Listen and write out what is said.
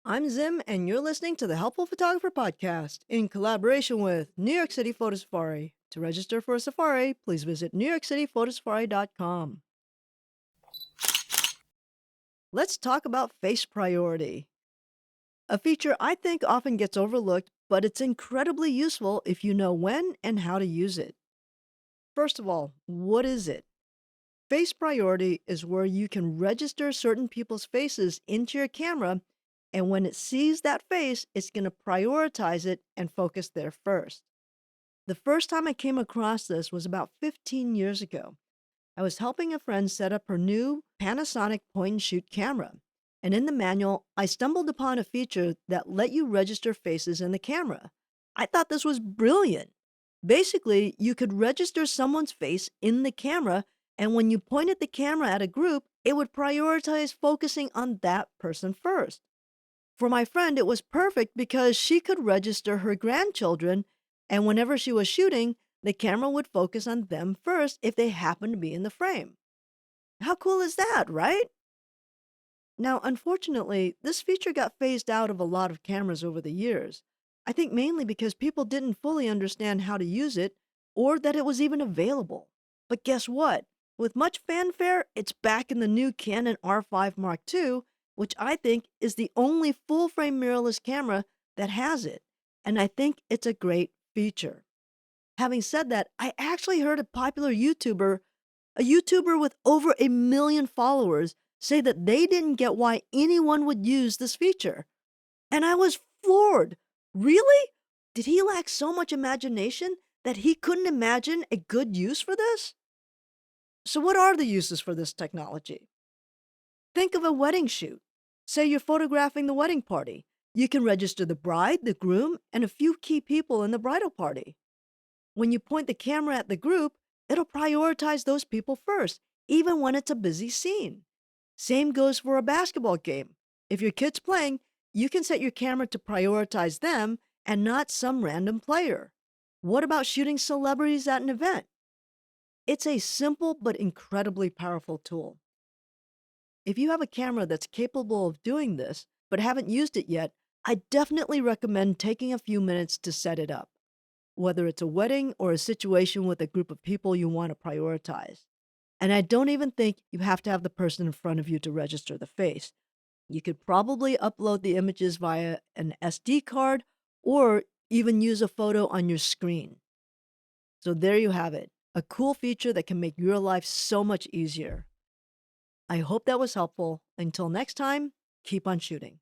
I'm Zim, and you're listening to the Helpful Photographer Podcast in collaboration with New York City Photo Safari. To register for a safari, please visit newyorkcityphotosafari.com. Let's talk about face priority, a feature I think often gets overlooked, but it's incredibly useful if you know when and how to use it. First of all, what is it? Face priority is where you can register certain people's faces into your camera, and when it sees that face, it's going to prioritize it and focus there first. The first time I came across this was about 15 years ago. I was helping a friend set up her new Panasonic point and shoot camera. And in the manual, I stumbled upon a feature that let you register faces in the camera. I thought this was brilliant. Basically, you could register someone's face in the camera, and when you pointed the camera at a group, it would prioritize focusing on that person first. For my friend, it was perfect because she could register her grandchildren, and whenever she was shooting, the camera would focus on them first if they happened to be in the frame. How cool is that, right? Now, unfortunately, this feature got phased out of a lot of cameras over the years. I think mainly because people didn't fully understand how to use it or that it was even available. But guess what? With much fanfare, it's back in the new Canon R5 Mark II, which I think is the only full frame mirrorless camera that has it. And I think it's a great feature. Having said that, I actually heard a YouTuber with over 1 million followers, say that they didn't get why anyone would use this feature. And I was floored. Really? Did he lack so much imagination that he couldn't imagine a good use for this? So, what are the uses for this technology? Think of a wedding shoot. Say you're photographing the wedding party. You can register the bride, the groom, and a few key people in the bridal party. When you point the camera at the group, it'll prioritize those people first, even when it's a busy scene. Same goes for a basketball game. If your kid's playing, you can set your camera to prioritize them and not some random player. What about shooting celebrities at an event? It's a simple but incredibly powerful tool. If you have a camera that's capable of doing this, but haven't used it yet, I definitely recommend taking a few minutes to set it up, whether it's a wedding or a situation with a group of people you want to prioritize. And I don't even think you have to have the person in front of you to register the face. You could probably upload the images via an SD card or even use a photo on your screen. So there you have it, a cool feature that can make your life so much easier. I hope that was helpful. Until next time, keep on shooting.